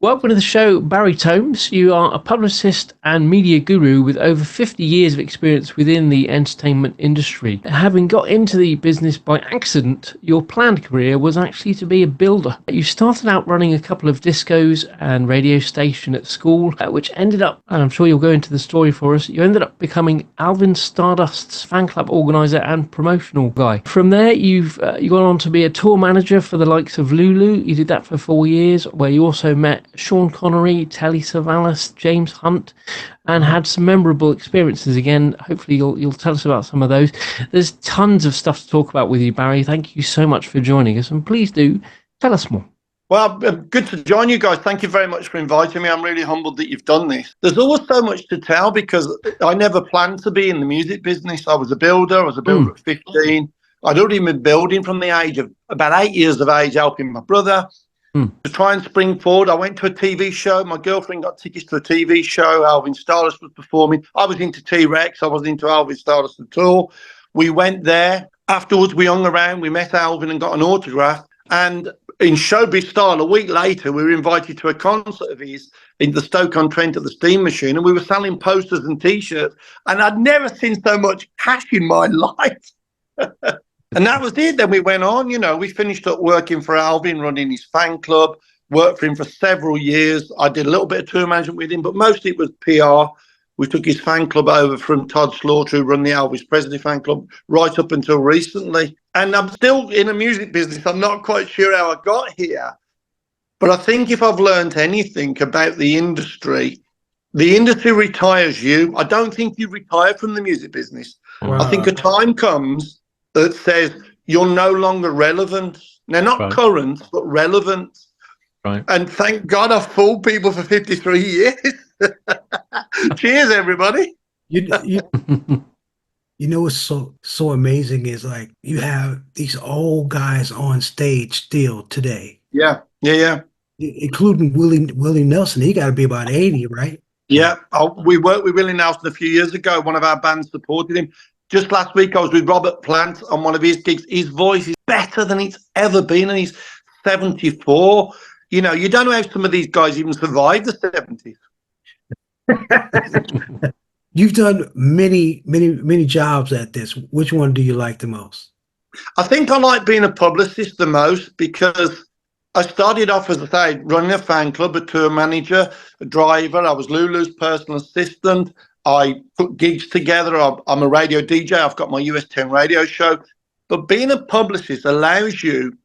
Welcome to the show, Barry Tomes. You are a publicist and media guru with over 50 years of experience within the entertainment industry. Having got into the business by accident, your planned career was actually to be a builder. You started out running a couple of discos and radio station at school, which ended up, and I'm sure you'll go into the story for us, you ended up becoming Alvin Stardust's fan club organizer and promotional guy. From there, you've gone on to be a tour manager for the likes of Lulu. You did that for 4 years, where you also met Sean Connery, Telly Savalas, James Hunt, and had some memorable experiences. Again, hopefully you'll tell us about some of those. There's tons of stuff to talk about with you, Barry. Thank you so much for joining us, and please do tell us more. Well, good to join you guys. Thank you very much for inviting me. I'm really humbled that you've done this. There's always so much to tell because I never planned to be in the music business. I was a builder. I was a builder at 15. I'd already been building from the age of about 8 years of age, helping my brother. To try and spring forward, I went to a TV show. My girlfriend got tickets to a TV show. Alvin Stardust was performing. I was into T-Rex. I was into Alvin Stardust at all. We went there. Afterwards, we hung around. We met Alvin and got an autograph. And in showbiz style, a week later, we were invited to a concert of his in the Stoke-on-Trent at the Steam Machine. And we were selling posters and T-shirts. And I'd never seen so much cash in my life. And that was it. Then we went on, we finished up working for Alvin, running his fan club, worked for him for several years. I did a little bit of tour management with him, but mostly it was PR. We took his fan club over from Todd Slaughter, who run the Elvis Presley fan club, right up until recently. And I'm still in a music business. I'm not quite sure how I got here. But I think if I've learned anything about the industry retires you. I don't think you retire from the music business. Wow. I think a time comes that says you're no longer relevant. Now, not current, but relevant. Right. And thank God I've fooled people for 53 years. Cheers, everybody. You know what's so amazing is like you have these old guys on stage still today. Yeah. Including Willie Nelson. He got to be about 80, right? Yeah. We worked with Willie Nelson a few years ago. One of our bands supported him. Just last week, I was with Robert Plant on one of his gigs. His voice is better than it's ever been, and he's 74. You don't know how some of these guys even survived the 70s. You've done many jobs at this. Which one do you like the most? I think I like being a publicist the most because I started off, as I say, running a fan club, a tour manager, a driver. I was Lulu's personal assistant. I put gigs together. I'm a radio DJ. I've got my US 10 radio show. But being a publicist allows you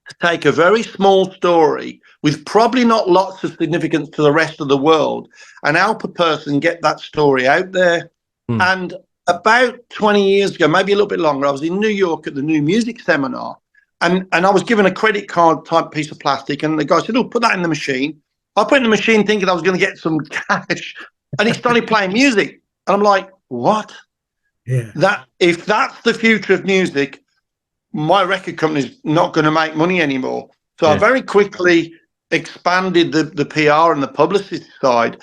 to take a very small story with probably not lots of significance to the rest of the world and help a person get that story out there. And about 20 years ago, maybe a little bit longer, I was in New York at the New Music Seminar. And I was given a credit card type piece of plastic. And the guy said, put that in the machine. I put it in the machine thinking I was going to get some cash. And he started playing music. And I'm like, what? Yeah. If that's the future of music, my record company's not going to make money anymore. So I very quickly expanded the PR and the publicist side.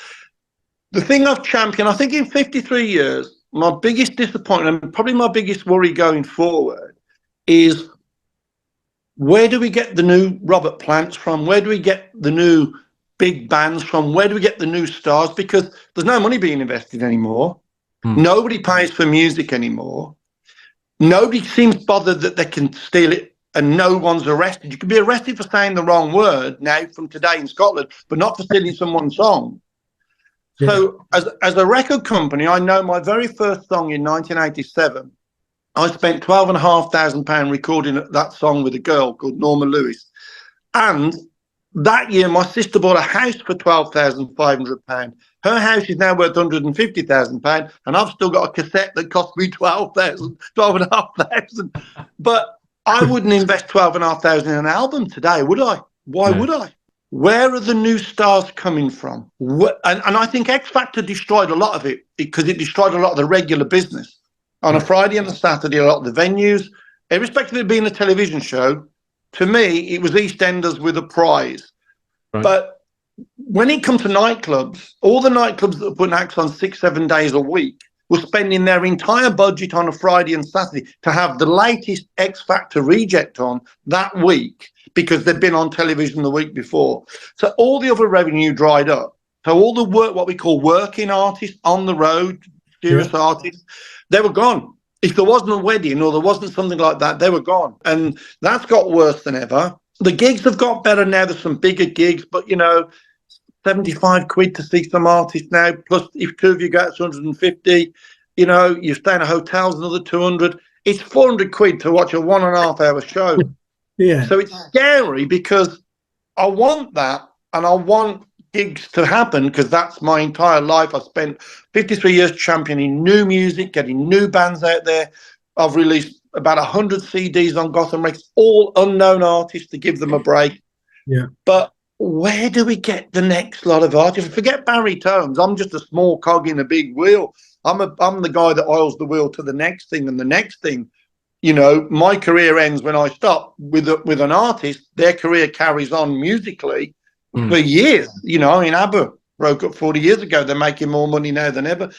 The thing I've championed, I think in 53 years, my biggest disappointment and probably my biggest worry going forward is where do we get the new Robert Plants from? Where do we get the new big bands from? Where do we get the new stars? Because there's no money being invested anymore. Nobody pays for music anymore. Nobody seems bothered that they can steal it and no one's arrested. You can be arrested for saying the wrong word now from today in Scotland, but not for stealing someone's song. Yeah. So as a record company, I know my very first song in 1987, I spent £12,500 recording that song with a girl called Norma Lewis. And that year, my sister bought a house for £12,500. Her house is now worth £150,000, and I've still got a cassette that cost me £12,500. But I wouldn't invest £12,500 in an album today, would I? Why would I? Where are the new stars coming from? And I think X Factor destroyed a lot of it because it destroyed a lot of the regular business. On a Friday and a Saturday, a lot of the venues, irrespective of it being a television show, to me, it was EastEnders with a prize. Right. But when it comes to nightclubs, all the nightclubs that are putting acts on 6-7 days a week were spending their entire budget on a Friday and Saturday to have the latest X Factor reject on that week because they'd been on television the week before. So all the other revenue dried up. So all the work, what we call working artists on the road, serious artists, they were gone. If there wasn't a wedding or there wasn't something like that, they were gone. And that's got worse than ever. The gigs have got better now. There's some bigger gigs, but, 75 quid to see some artists now. Plus, if two of you go, it's 150. You stay in a hotel's another 200. It's 400 quid to watch a 1.5 hour show. Yeah. So it's scary because I want that and I want gigs to happen because that's my entire life. I spent 53 years championing new music, getting new bands out there. I've released about 100 CDs on Gotham Records, all unknown artists to give them a break. Yeah. But where do we get the next lot of artists? Forget Barry Tomes. I'm just a small cog in a big wheel. I'm the guy that oils the wheel to the next thing and the next thing. My career ends when I stop. With an artist, their career carries on musically for years. ABBA broke up 40 years ago. They're making more money now than ever.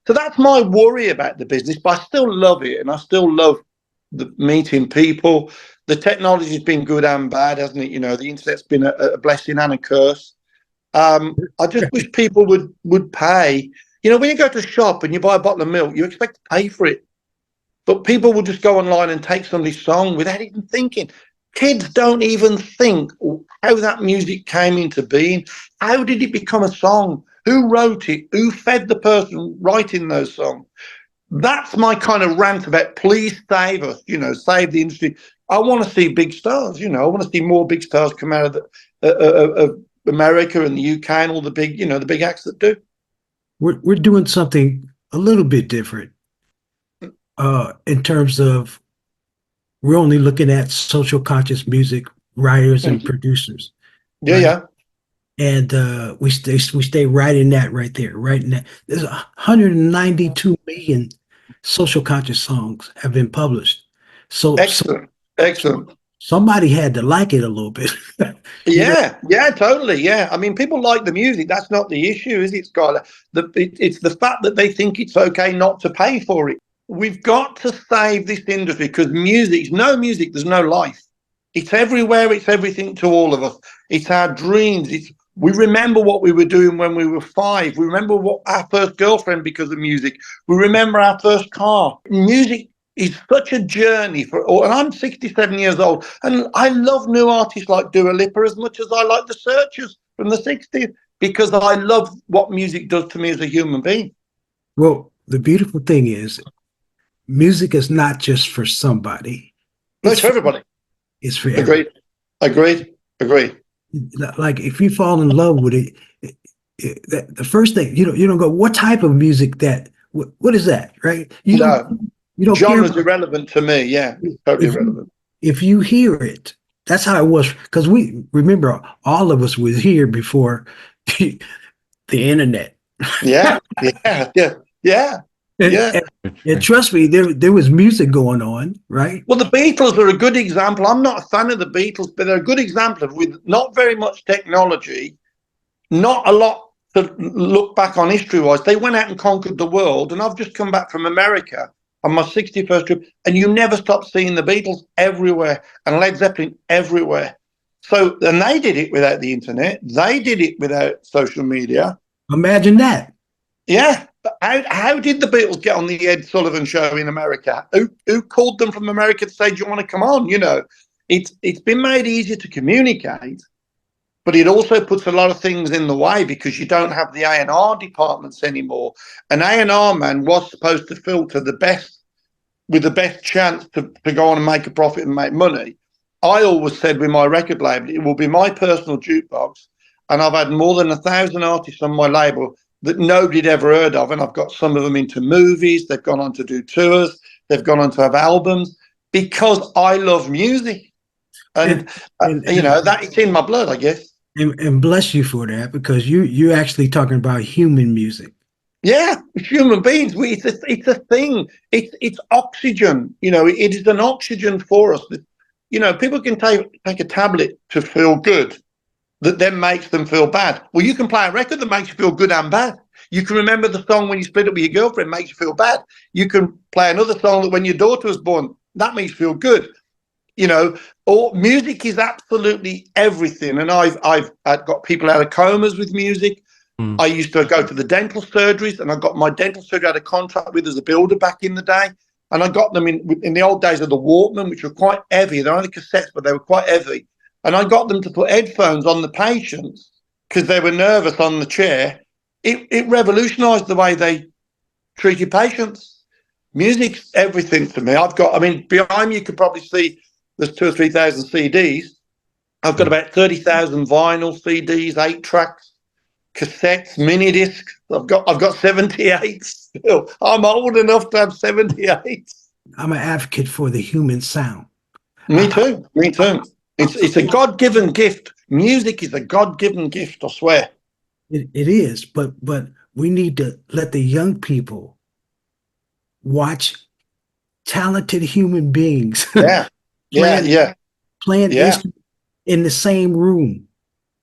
So that's my worry about the business, but I still love it, and I still love meeting people. The technology's been good and bad, hasn't it? The internet's been a blessing and a curse. I just wish people would pay. When you go to a shop and you buy a bottle of milk, you expect to pay for it. But people will just go online and take somebody's song without even thinking. Kids don't even think how that music came into being. How did it become a song? Who wrote it? Who fed the person writing those songs? That's my kind of rant about please save us, save the industry. I want to see big stars, I want to see more big stars come out of America and the UK and all the big, the big acts that do. We're doing something a little bit different in terms of we're only looking at social conscious music writers and producers. Yeah. And we stay right in that right there, right in that. There's 192 million social conscious songs have been published. So excellent. Somebody had to like it a little bit. Yeah, totally. Yeah. I mean, people like the music. That's not the issue, is it, Skyler? It's the fact that they think it's okay not to pay for it. We've got to save this industry because no music, there's no life. It's everywhere. It's everything to all of us. It's our dreams. We remember what we were doing when we were 5. We remember what our first girlfriend because of music. We remember our first car. Music is such a journey and I'm 67 years old, and I love new artists like Dua Lipa as much as I like the Searchers from the 60s because I love what music does to me as a human being. Well, the beautiful thing is music is not just for somebody. It's for everybody. It's for everybody. Agreed. Like if you fall in love with it, the first thing, you don't go, what type of music what is that, right? You don't genre's irrelevant to me. Yeah, totally irrelevant. If you hear it, that's how it was. Because we remember all of us was here before the internet. Yeah. And trust me, there was music going on, right? Well, the Beatles are a good example. I'm not a fan of the Beatles, but they're a good example of with not very much technology, not a lot to look back on history-wise. They went out and conquered the world, and I've just come back from America on my 61st trip, and you never stop seeing the Beatles everywhere and Led Zeppelin everywhere. So, and they did it without the internet. They did it without social media. Imagine that. Yeah. How did the Beatles get on the Ed Sullivan show in America? Who called them from America to say, do you want to come on? It's been made easier to communicate, but it also puts a lot of things in the way because you don't have the A&R departments anymore. An A&R man was supposed to filter the best with the best chance to go on and make a profit and make money. I always said with my record label, it will be my personal jukebox, and I've had more than 1,000 artists on my label that nobody'd ever heard of, and I've got some of them into movies. They've gone on to do tours. They've gone on to have albums because I love music, and that it's in my blood, I guess. And bless you for that, because you're actually talking about human music. Yeah, human beings. It's a thing. It's oxygen. It is an oxygen for us. People can take a tablet to feel good. That then makes them feel bad. Well, you can play a record that makes you feel good and bad. You can remember the song when you split up with your girlfriend, makes you feel bad. You can play another song that when your daughter was born, that makes you feel good. You know, or music is absolutely everything. And I've got people out of comas with music. I used to go to the dental surgeries, and I got my dental surgery had a contract with as a builder back in the day. And I got them in the old days of the Walkman, which were quite heavy. They're only cassettes, but they were quite heavy. And I got them to put headphones on the patients because they were nervous on the chair. It revolutionized the way they treated patients. Music's everything to me. Behind me, you could probably see there's 2,000 or 3,000 CDs. I've got about 30,000 vinyl CDs, 8 tracks, cassettes, mini discs. I've got 78 still. I'm old enough to have 78. I'm an advocate for the human sound. Me too. It's a God-given gift. Music is a God-given gift, I swear. It is, but we need to let the young people watch talented human beings. Playing instruments in the same room.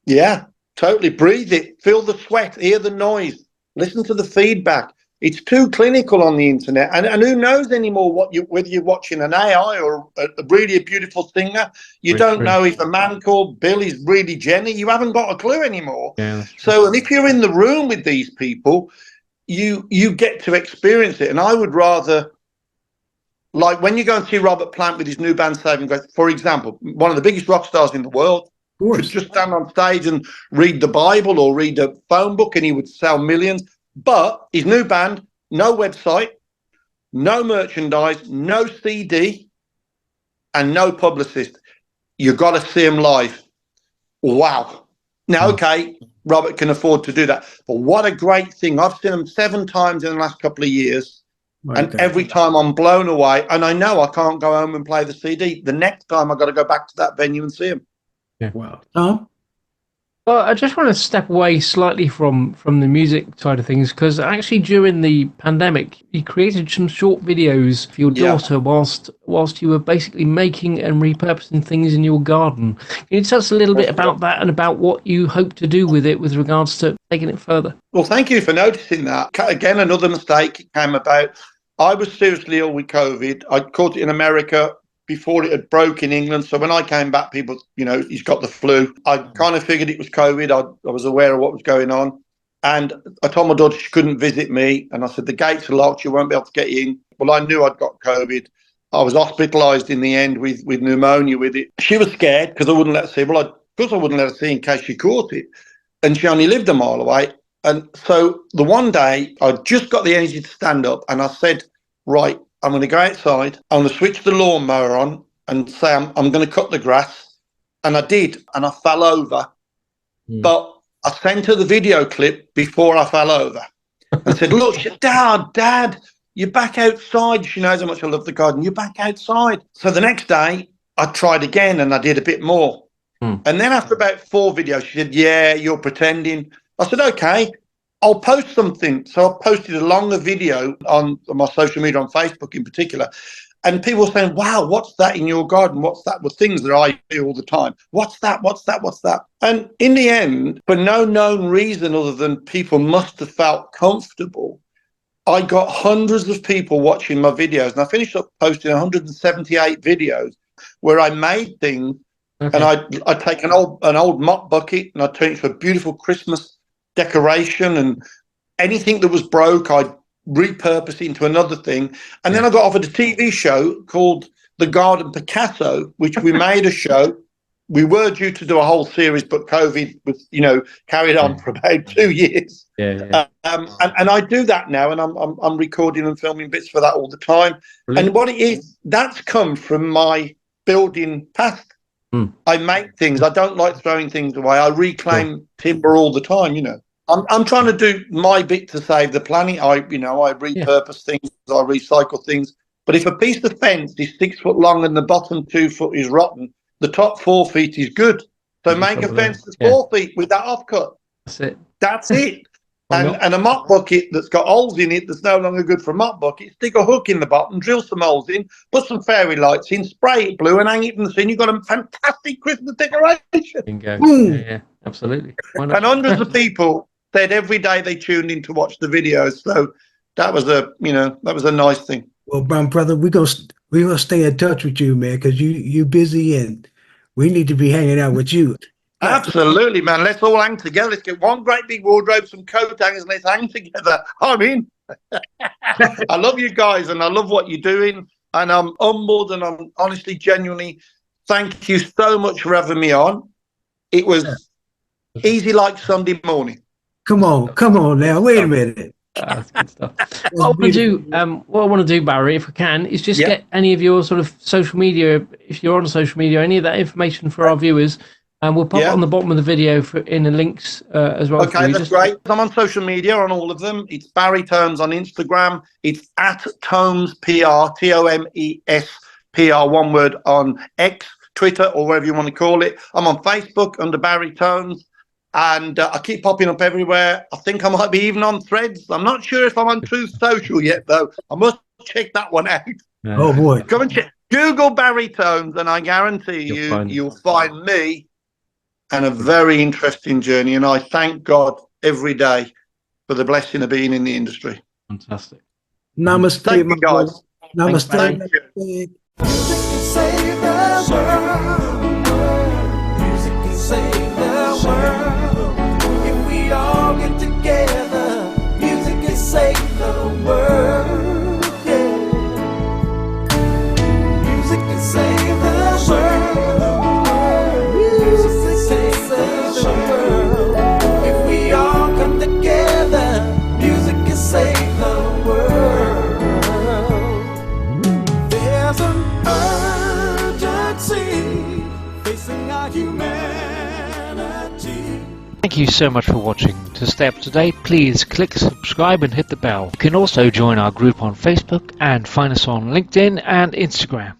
Yeah, totally. Breathe it. Feel the sweat. Hear the noise. Listen to the feedback. It's too clinical on the internet, and who knows anymore whether you're watching an AI or a really beautiful singer. You don't know if a man called Bill is really Jenny. You haven't got a clue anymore. Yeah, so, and if you're in the room with these people, you get to experience it. And I would rather, like when you go and see Robert Plant with his new band Saving Grace, for example, one of the biggest rock stars in the world, could just stand on stage and read the Bible or read a phone book, and he would sell millions. But his new band, no website, no merchandise, no CD, and no publicist. You got to see him live. Wow. Now, okay, Robert can afford to do that. But what a great thing. I've seen him 7 times in the last couple of years. And every time I'm blown away. And I know I can't go home and play the CD. The next time I've got to go back to that venue and see him. Yeah. Wow. Well, I just want to step away slightly from the music side of things, because actually during the pandemic, you created some short videos for your daughter whilst you were basically making and repurposing things in your garden. Can you tell us a little bit about that and about what you hope to do with it with regards to taking it further? Well, thank you for noticing that. Again, another mistake came about. I was seriously ill with COVID. I caught it in America before it had broke in England. So when I came back, people, he's got the flu. I kind of figured it was COVID. I was aware of what was going on. And I told my daughter she couldn't visit me. And I said, the gates are locked. You won't be able to get in. Well, I knew I'd got COVID. I was hospitalised in the end with pneumonia with it. She was scared because I wouldn't let her see. Well, of course I wouldn't let her see in case she caught it. And she only lived a mile away. And so the one day I just got the energy to stand up, and I said, right, I'm going to go outside. I'm going to switch the lawnmower on and say I'm going to cut the grass. And I did, and I fell over. But I sent her the video clip before I fell over. I said, look, Dad, you're back outside. She knows how much I love the garden. You're back outside. So the next day, I tried again, and I did a bit more. And then after about 4 videos, she said, yeah, you're pretending. I said, okay, I'll post something. So I posted a longer video on my social media, on Facebook in particular. And people were saying, wow, what's that in your garden? What's that? With things that I do all the time. What's that? And in the end, for no known reason other than people must have felt comfortable, I got hundreds of people watching my videos. And I finished up posting 178 videos where I made things. Okay. And I'd take an old mop bucket and I'd turn it into a beautiful Christmas decoration, and anything that was broke I'd repurpose it into another thing. And then I got offered a TV show called The Garden Picasso, which we made a show. We were due to do a whole series, but COVID was, carried on for about 2 years. And I do that now, and I'm recording and filming bits for that all the time. Brilliant. And what it is, that's come from my building past. I make things. I don't like throwing things away. I reclaim timber all the time. I'm trying to do my bit to save the planet. I repurpose things. I recycle things. But if a piece of fence is 6 foot long and the bottom 2 foot is rotten, the top 4 feet is good. So make a fence that's 4 feet with that offcut. That's it. And a mop bucket that's got holes in it that's no longer good for a mop bucket, stick a hook in the bottom, drill some holes in, put some fairy lights in, spray it blue, and hang it in the scene. You've got a fantastic Christmas decoration. Bingo. Yeah, absolutely. And hundreds of people said every day they tuned in to watch the videos. So that was a nice thing. Well, my brother, we gonna stay in touch with you, man, because you busy and we need to be hanging out with you. Absolutely, man. Let's all hang together. Let's get one great big wardrobe, some coat hangers, and let's hang together. I'm in. I love you guys, and I love what you're doing. And I'm humbled, and I'm honestly, genuinely, thank you so much for having me on. It was easy like Sunday morning. Come on now. Wait a minute. That's good stuff. What I want to do, Barry, if we can, is just get any of your sort of social media, if you're on social media, any of that information for our viewers, and we'll pop it on the bottom of the video in the links as well. Okay, that's great. I'm on social media, on all of them. It's Barry Tomes on Instagram. It's at Tomes PR, TOMES PR, one word, on X, Twitter, or wherever you want to call it. I'm on Facebook under Barry Tomes. And I keep popping up everywhere. I think I might be even on Threads. I'm not sure if I'm on Truth Social yet, though. I must check that one out. Oh, boy. Come and check. Google Barry Tomes, and I guarantee you'll find me and a very interesting journey. And I thank God every day for the blessing of being in the industry. Fantastic. Namaste, thank you, guys. Namaste. Thank you. Music can save the world. Music can save the world. If we all get together, music can save the world. Yeah. Music can save the world. Music can save the world. If we all come together, music can save the world. There's an urgency facing our humanity. Thank you so much for watching. To stay up to date, please click subscribe and hit the bell. You can also join our group on Facebook and find us on LinkedIn and Instagram.